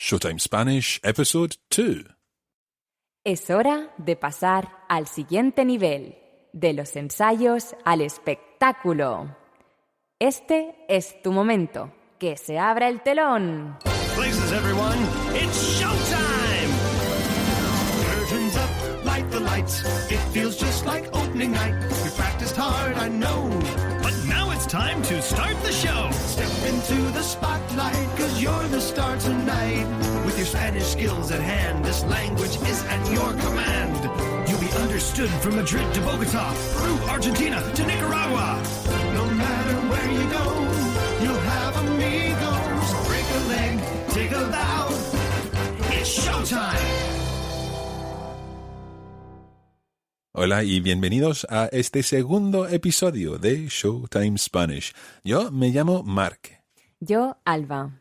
Showtime Spanish, Episode 2. Es hora de pasar al siguiente nivel, de los ensayos al espectáculo. Este es tu momento. ¡Que se abra el telón! Places, everyone. It's showtime! Curtains up, light the lights. It feels just like opening night. We practiced hard, I know. But now it's time to start the show. Step into the spotlight, 'cause you're the star tonight. With your Spanish skills at hand, this language is at your command. You'll be understood from Madrid to Bogota, Peru, Argentina to Nicaragua. No matter where you go, you'll have amigos. Break a leg, take a bow. It's showtime. Hola y bienvenidos a este segundo episodio de Showtime Spanish. Yo me llamo Mark. Yo, Alba.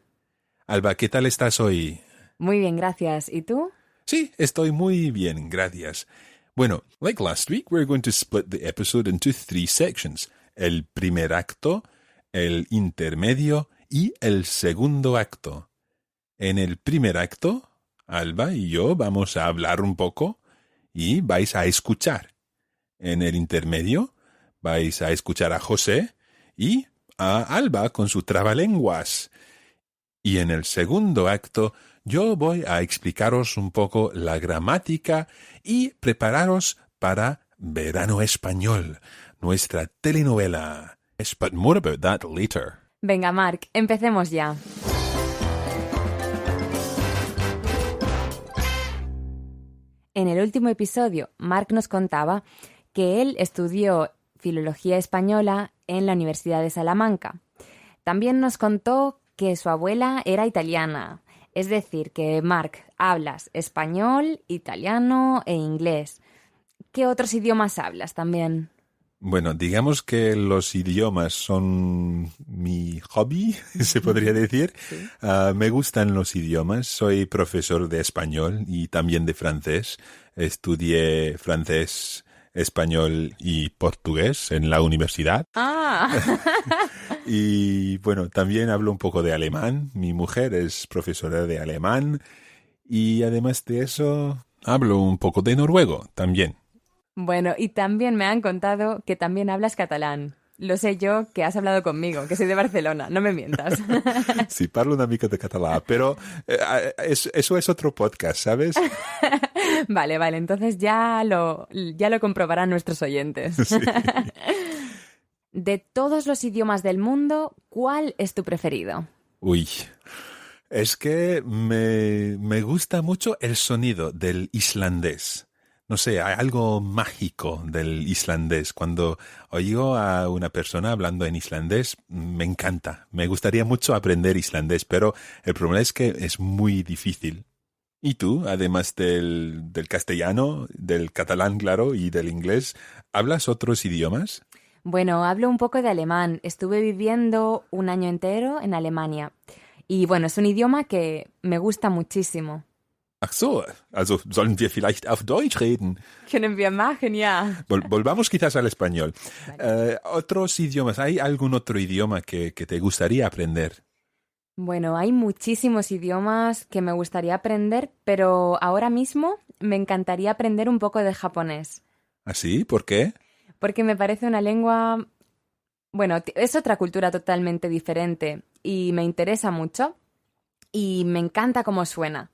Alba, ¿qué tal estás hoy? Muy bien, gracias. ¿Y tú? Sí, estoy muy bien, gracias. Bueno, like last week, we're going to split the episode into 3 sections. El primer acto, el intermedio y el segundo acto. En el primer acto, Alba y yo vamos a hablar un poco y vais a escuchar. En el intermedio vais a escuchar a José y a Alba con su trabalenguas. Y en el segundo acto yo voy a explicaros un poco la gramática y prepararos para Verano Español, nuestra telenovela. Yes, but more about that later. Venga, Mark, empecemos ya. En el último episodio, Mark nos contaba que él estudió Filología Española en la Universidad de Salamanca. También nos contó que su abuela era italiana. Es decir, que Mark, hablas español, italiano e inglés. ¿Qué otros idiomas hablas también? Bueno, digamos que los idiomas son mi hobby, se podría decir. Sí. Me gustan los idiomas. Soy profesor de español y también de francés. Estudié francés, español y portugués en la universidad. ¡Ah! Y bueno, también hablo un poco de alemán. Mi mujer es profesora de alemán. Y además de eso, hablo un poco de noruego también. Bueno, y también me han contado que también hablas catalán. Lo sé yo, que has hablado conmigo, que soy de Barcelona, no me mientas. Sí, parlo una mica de catalán, pero eso es otro podcast, ¿sabes? Vale, entonces ya lo comprobarán nuestros oyentes. Sí. De todos los idiomas del mundo, ¿cuál es tu preferido? Uy, es que me gusta mucho el sonido del islandés. No sé, hay algo mágico del islandés. Cuando oigo a una persona hablando en islandés, me encanta. Me gustaría mucho aprender islandés, pero el problema es que es muy difícil. ¿Y tú, además del castellano, del catalán, claro, y del inglés, hablas otros idiomas? Bueno, hablo un poco de alemán. Estuve viviendo un año entero en Alemania. Y bueno, es un idioma que me gusta muchísimo. Ach so, also sollen wir vielleicht auf Deutsch reden? Können wir machen, ja. Volvamos quizás al español. Vale. Otros idiomas, ¿hay algún otro idioma que te gustaría aprender? Bueno, hay muchísimos idiomas que me gustaría aprender, pero ahora mismo me encantaría aprender un poco de japonés. ¿Ah, sí? ¿Por qué? Porque me parece una lengua... Bueno, es otra cultura totalmente diferente y me interesa mucho y me encanta cómo suena.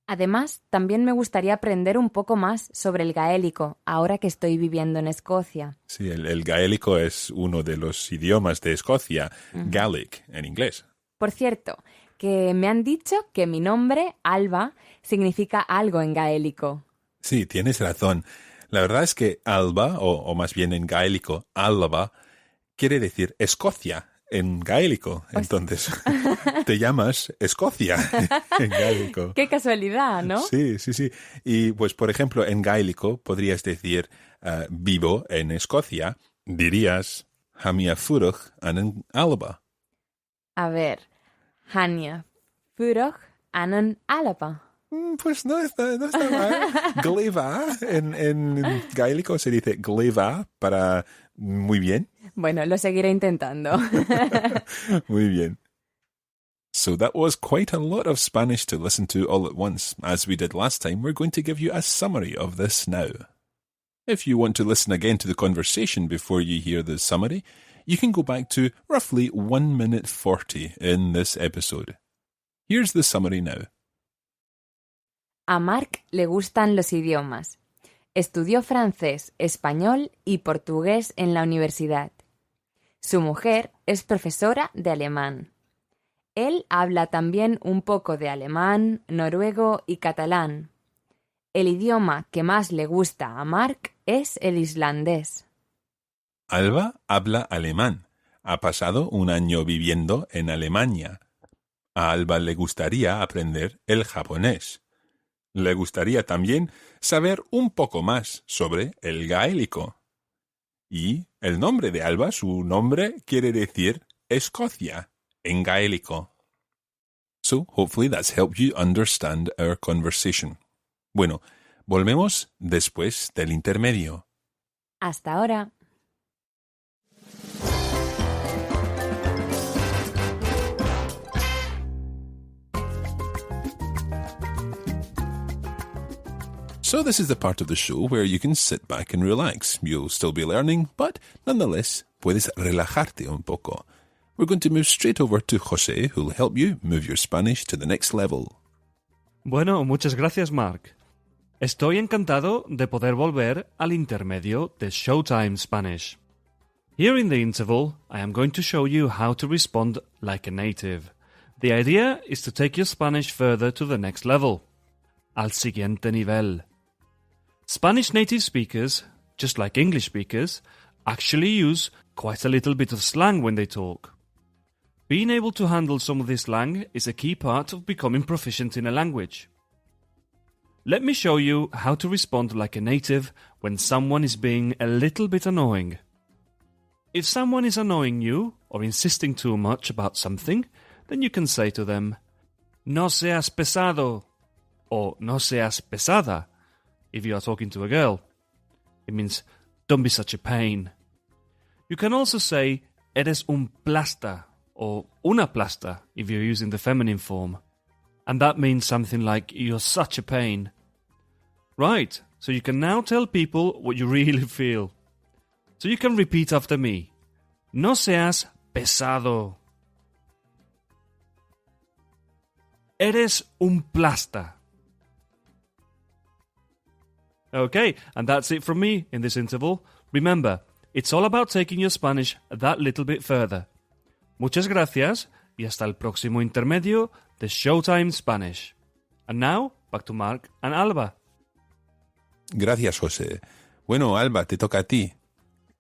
Además, también me gustaría aprender un poco más sobre el gaélico, ahora que estoy viviendo en Escocia. Sí, el gaélico es uno de los idiomas de Escocia, Gaelic en inglés. Por cierto, que me han dicho que mi nombre, Alba, significa algo en gaélico. Sí, tienes razón. La verdad es que Alba, o más bien en gaélico, Alba, quiere decir Escocia en gaélico. Entonces, te llamas Escocia en gaélico. ¡Qué casualidad!, ¿no? Sí. Y pues, por ejemplo, en gaélico podrías decir vivo en Escocia. Dirías Hamia Furuch an Alba. A ver, Hania Furuch an Alba. Pues no está mal. Gleva, en gaélico se dice gleva para muy bien. Bueno, lo seguiré intentando. Muy bien. So that was quite a lot of Spanish to listen to all at once. As we did last time, we're going to give you a summary of this now. If you want to listen again to the conversation before you hear the summary, you can go back to roughly 1 minute 40 in this episode. Here's the summary now. A Mark le gustan los idiomas. Estudió francés, español y portugués en la universidad. Su mujer es profesora de alemán. Él habla también un poco de alemán, noruego y catalán. El idioma que más le gusta a Mark es el islandés. Alba habla alemán. Ha pasado 1 año viviendo en Alemania. A Alba le gustaría aprender el japonés. Le gustaría también saber un poco más sobre el gaélico. Y el nombre de Alba, su nombre quiere decir Escocia en gaélico. So, hopefully that's helped you understand our conversation. Bueno, volvemos después del intermedio. Hasta ahora. So this is the part of the show where you can sit back and relax. You'll still be learning, but nonetheless, puedes relajarte un poco. We're going to move straight over to José, who'll help you move your Spanish to the next level. Bueno, muchas gracias, Mark. Estoy encantado de poder volver al intermedio de Showtime Spanish. Here in the interval, I am going to show you how to respond like a native. The idea is to take your Spanish further to the next level. Al siguiente nivel. Spanish native speakers, just like English speakers, actually use quite a little bit of slang when they talk. Being able to handle some of this slang is a key part of becoming proficient in a language. Let me show you how to respond like a native when someone is being a little bit annoying. If someone is annoying you or insisting too much about something, then you can say to them, "No seas pesado," or "No seas pesada," if you are talking to a girl. It means, "Don't be such a pain." You can also say, "Eres un plasta," or "una plasta," if you're using the feminine form. And that means something like, "You're such a pain." Right, so you can now tell people what you really feel. So you can repeat after me. No seas pesado. Eres un plasta. Okay, and that's it from me in this interval. Remember, it's all about taking your Spanish that little bit further. Muchas gracias y hasta el próximo intermedio de Showtime Spanish. And now, back to Mark and Alba. Gracias, José. Bueno, Alba, te toca a ti.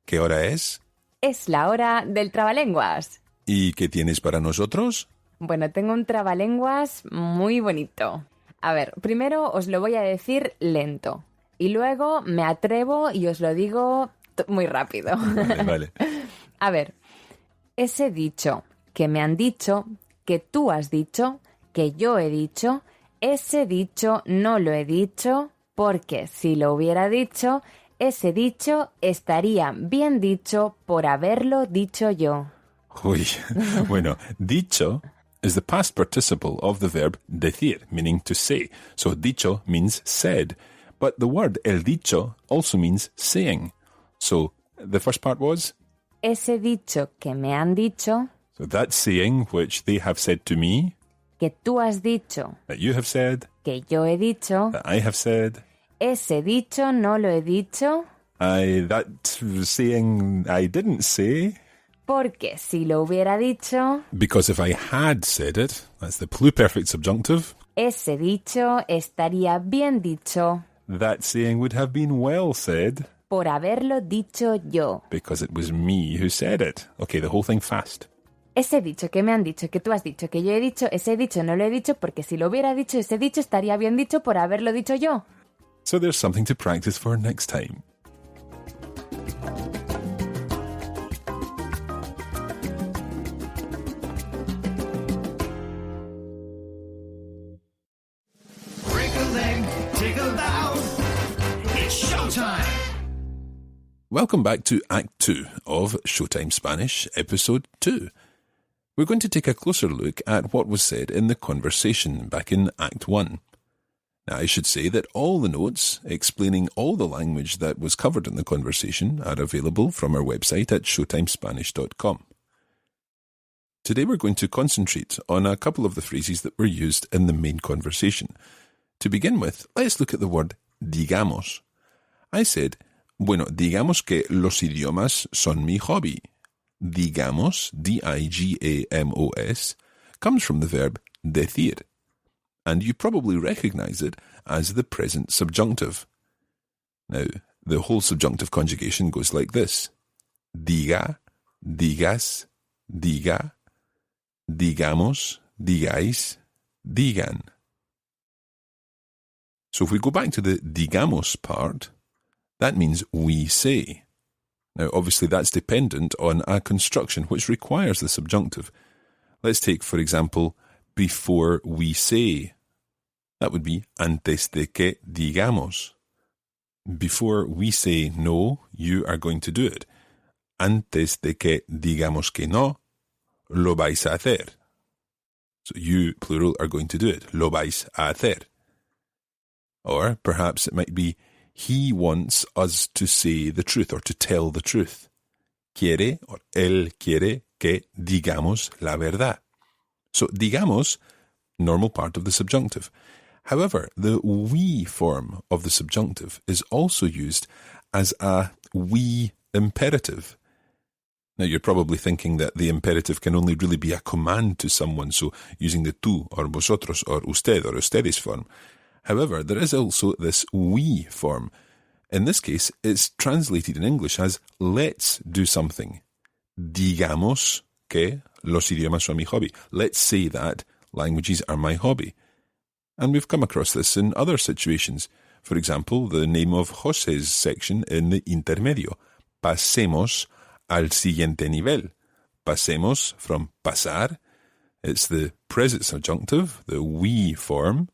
¿Qué hora es? Es la hora del trabalenguas. ¿Y qué tienes para nosotros? Bueno, tengo un trabalenguas muy bonito. A ver, primero os lo voy a decir lento. Y luego me atrevo y os lo digo muy rápido. Vale. A ver, ese dicho que me han dicho, que tú has dicho, que yo he dicho, ese dicho no lo he dicho, porque si lo hubiera dicho, ese dicho estaría bien dicho por haberlo dicho yo. Uy, bueno, dicho is the past participle of the verb decir, meaning to say. So dicho means said. But the word el dicho also means saying. So the first part was? Ese dicho que me han dicho. So that saying which they have said to me. Que tú has dicho. That you have said. Que yo he dicho. That I have said. Ese dicho no lo he dicho. That saying I didn't say. Porque si lo hubiera dicho. Because if I had said it, that's the pluperfect subjunctive. Ese dicho estaría bien dicho. That saying would have been well said. Por haberlo dicho yo. Because it was me who said it. Okay, the whole thing fast. Ese dicho que me han dicho, que tú has dicho, que yo he dicho, ese dicho no lo he dicho porque si lo hubiera dicho, ese dicho estaría bien dicho por haberlo dicho yo. So there's something to practice for next time. Break a leg, take a bow. It's showtime. Welcome back to Act 2 of Showtime Spanish, Episode 2. we're going to take a closer look at what was said in the conversation back in Act 1. Now, I should say that all the notes explaining all the language that was covered in the conversation are available from our website at showtimespanish.com. Today we're going to concentrate on a couple of the phrases that were used in the main conversation. To begin with, let's look at the word digamos. I said, bueno, digamos que los idiomas son mi hobby. Digamos, D-I-G-A-M-O-S, comes from the verb decir, and you probably recognize it as the present subjunctive. Now, the whole subjunctive conjugation goes like this. Diga, digas, diga, digamos, digáis, digan. So if we go back to the digamos part, that means we say. Now, obviously, that's dependent on a construction which requires the subjunctive. Let's take, for example, before we say. That would be antes de que digamos. Before we say no, you are going to do it. Antes de que digamos que no, lo vais a hacer. So you, plural, are going to do it. Lo vais a hacer. Or perhaps it might be, he wants us to say the truth or to tell the truth. Quiere, or él quiere que digamos la verdad. So digamos, normal part of the subjunctive. However, the we form of the subjunctive is also used as a we imperative. Now, you're probably thinking that the imperative can only really be a command to someone, so using the tú or vosotros or usted or ustedes form. However, there is also this we form. In this case, it's translated in English as let's do something. Digamos que los idiomas son mi hobby. Let's say that languages are my hobby. And we've come across this in other situations. For example, the name of José's section in the intermedio. Pasemos al siguiente nivel. Pasemos from pasar. It's the present subjunctive, the we form.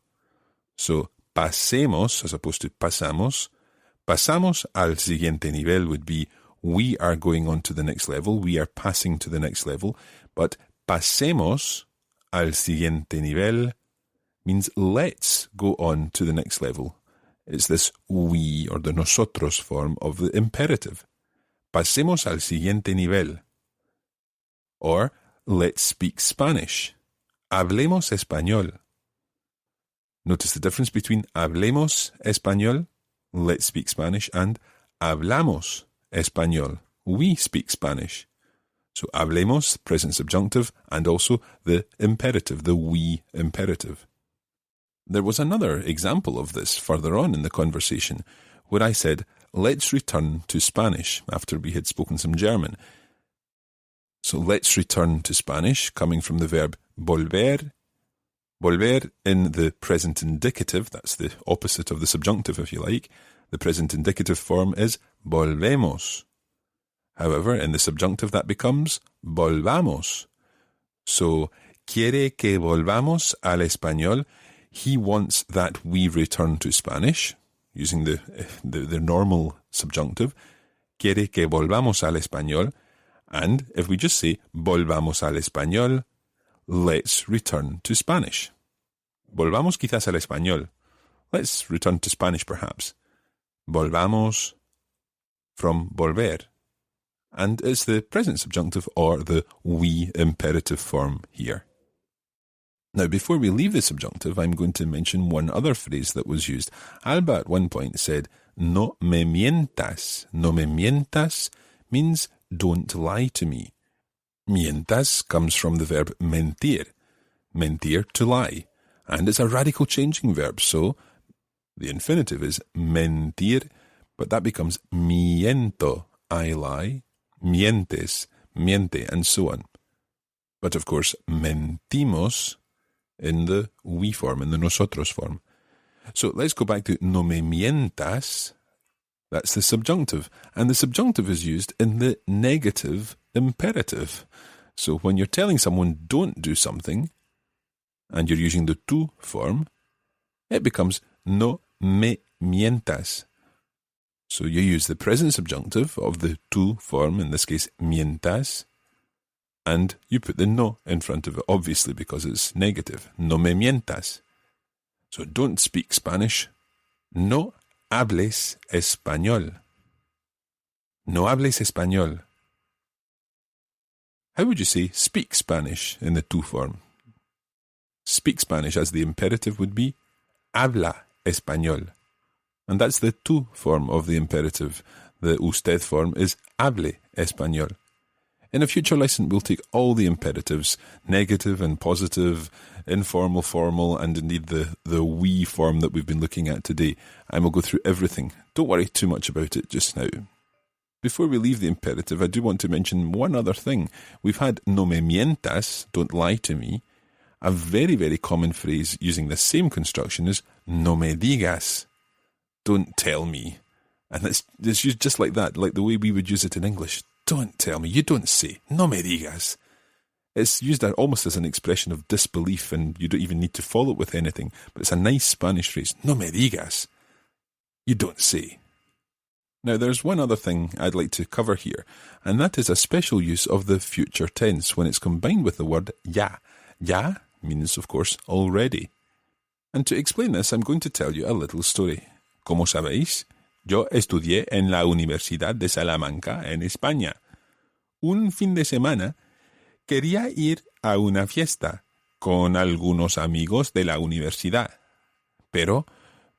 So, pasemos, as opposed to pasamos. Pasamos al siguiente nivel would be, we are going on to the next level, we are passing to the next level. But pasemos al siguiente nivel means let's go on to the next level. It's this we, or the nosotros form of the imperative. Pasemos al siguiente nivel. Or, let's speak Spanish. Hablemos español. Notice the difference between hablemos español, let's speak Spanish, and hablamos español, we speak Spanish. So hablemos, present subjunctive, and also the imperative, the we imperative. There was another example of this further on in the conversation, where I said, let's return to Spanish, after we had spoken some German. So let's return to Spanish, coming from the verb volver. Volver in the present indicative, that's the opposite of the subjunctive if you like. The present indicative form is volvemos. However, in the subjunctive that becomes volvamos. So, quiere que volvamos al español. He wants that we return to Spanish, using the normal subjunctive. Quiere que volvamos al español. And if we just say volvamos al español, let's return to Spanish. Volvamos quizás al español. Let's return to Spanish perhaps. Volvamos from volver. And it's the present subjunctive or the we imperative form here. Now, before we leave the subjunctive, I'm going to mention one other phrase that was used. Alba at one point said, no me mientas. No me mientas means don't lie to me. Mientas comes from the verb mentir. Mentir, to lie. And it's a radical changing verb, so the infinitive is mentir, but that becomes miento, I lie, mientes, miente, and so on. But of course, mentimos in the we form, in the nosotros form. So let's go back to no me mientas. That's the subjunctive. And the subjunctive is used in the negative imperative. So when you're telling someone don't do something, and you're using the tú form, it becomes no me mientas. So you use the present subjunctive of the tú form, in this case mientas, And you put the no in front of it, obviously, because it's negative. No me mientas. So don't speak Spanish. No hables español. No hables español. How would you say speak Spanish in the tu form? Speak Spanish as the imperative would be habla español. And that's the tu form of the imperative. The usted form is hable español. In a future lesson, we'll take all the imperatives, negative and positive, informal, formal, and indeed the we form that we've been looking at today, and we'll go through everything. Don't worry too much about it just now. Before we leave the imperative, I do want to mention one other thing. We've had no me mientas, don't lie to me. A very, very common phrase using the same construction is no me digas, don't tell me. And it's used just like that, like the way we would use it in English. Don't tell me, you don't say, no me digas. It's used almost as an expression of disbelief, and you don't even need to follow it with anything, but it's a nice Spanish phrase, no me digas. You don't say. Now, there's one other thing I'd like to cover here, and that is a special use of the future tense when it's combined with the word ya. Ya means, of course, already. And to explain this, I'm going to tell you a little story. Como sabéis, yo estudié en la Universidad de Salamanca, en España. Un fin de semana quería ir a una fiesta con algunos amigos de la universidad. Pero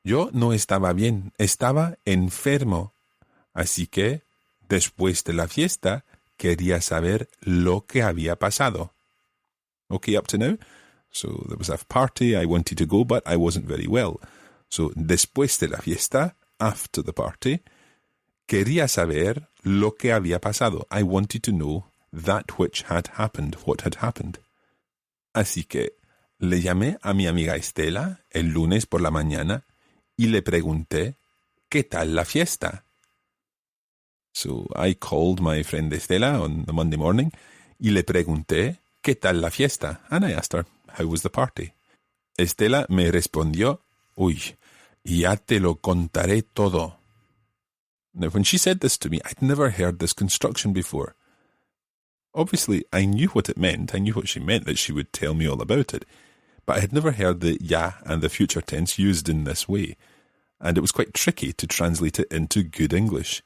yo no estaba bien, estaba enfermo. Así que, después de la fiesta, quería saber lo que había pasado. Okay, up to now? So there was a party, I wanted to go, but I wasn't very well. So, después de la fiesta, after the party, quería saber lo que había pasado. I wanted to know that which had happened, what had happened. Así que le llamé a mi amiga Estela el lunes por la mañana y le pregunté, ¿qué tal la fiesta? So I called my friend Estela on the Monday morning y le pregunté, ¿qué tal la fiesta? And I asked her, how was the party? Estela me respondió, uy, ya te lo contaré todo. Now, when she said this to me, I'd never heard this construction before. Obviously, I knew what it meant. I knew what she meant, that she would tell me all about it. But I had never heard the ya and the future tense used in this way. And it was quite tricky to translate it into good English.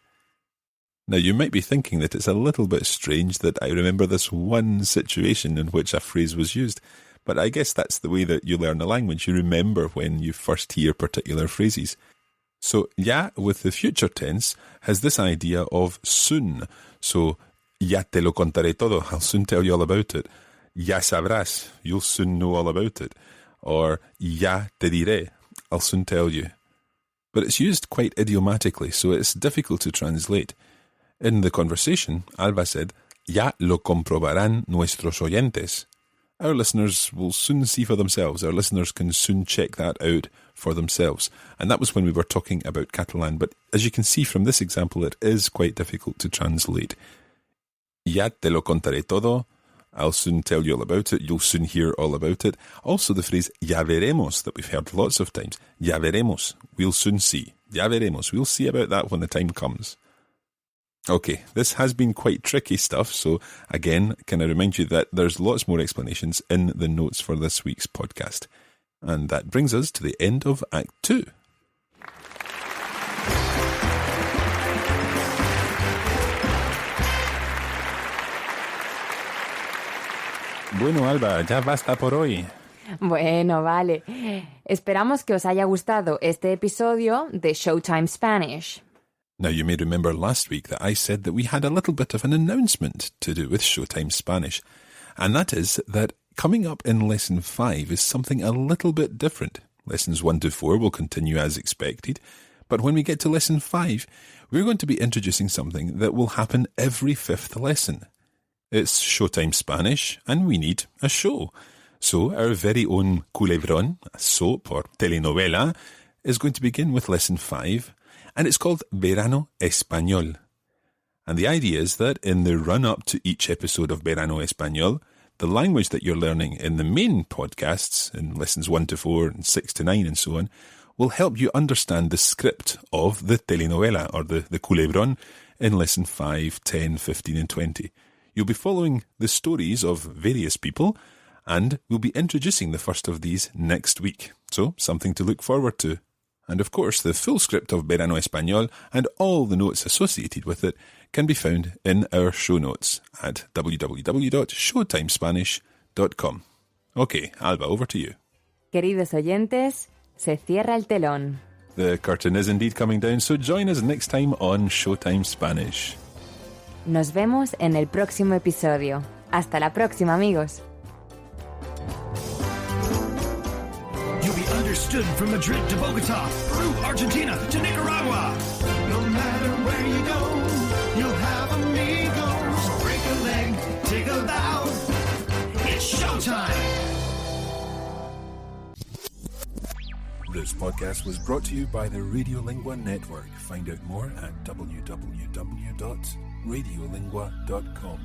Now, you might be thinking that it's a little bit strange that I remember this one situation in which a phrase was used. But I guess that's the way that you learn a language. You remember when you first hear particular phrases. So, ya with the future tense has this idea of soon. So, ya te lo contaré todo. I'll soon tell you all about it. Ya sabrás. You'll soon know all about it. Or, ya te diré. I'll soon tell you. But it's used quite idiomatically, so it's difficult to translate. In the conversation, Alba said, ya lo comprobarán nuestros oyentes. Our listeners will soon see for themselves. Our listeners can soon check that out for themselves. And that was when we were talking about Catalan. But as you can see from this example, it is quite difficult to translate. Ya te lo contaré todo. I'll soon tell you all about it. You'll soon hear all about it. Also the phrase ya veremos that we've heard lots of times. Ya veremos. We'll soon see. Ya veremos. We'll see about that when the time comes. Okay, this has been quite tricky stuff, so again, can I remind you that there's lots more explanations in the notes for this week's podcast. And that brings us to the end of Act 2. Bueno, Alba, ya basta por hoy. Bueno, vale. Esperamos que os haya gustado este episodio de Showtime Spanish. Now, you may remember last week that I said that we had a little bit of an announcement to do with Showtime Spanish, and that is that coming up in Lesson 5 is something a little bit different. Lessons 1 to 4 will continue as expected, but when we get to Lesson 5, we're going to be introducing something that will happen every 5th lesson. It's Showtime Spanish, and we need a show. So our very own culebrón, a soap or telenovela, is going to begin with Lesson 5, and it's called Verano Español. And the idea is that in the run-up to each episode of Verano Español, the language that you're learning in the main podcasts, in lessons 1 to 4 and 6 to 9 and so on, will help you understand the script of the telenovela or the culebrón in lesson 5, 10, 15 and 20. You'll be following the stories of various people, and we'll be introducing the first of these next week. So, something to look forward to. And of course, the full script of Verano Español and all the notes associated with it can be found in our show notes at www.showtimespanish.com. Okay, Alba, over to you. Queridos oyentes, se cierra el telón. The curtain is indeed coming down, so join us next time on Showtime Spanish. Nos vemos en el próximo episodio. Hasta la próxima, amigos. You'll be understood from Madrid to Bogota, Peru, Argentina to Nicaragua. No matter where you go, you'll have amigos. Break a leg, take a bow. It's showtime. This podcast was brought to you by the Radiolingua Network. Find out more at www.radiolingua.com.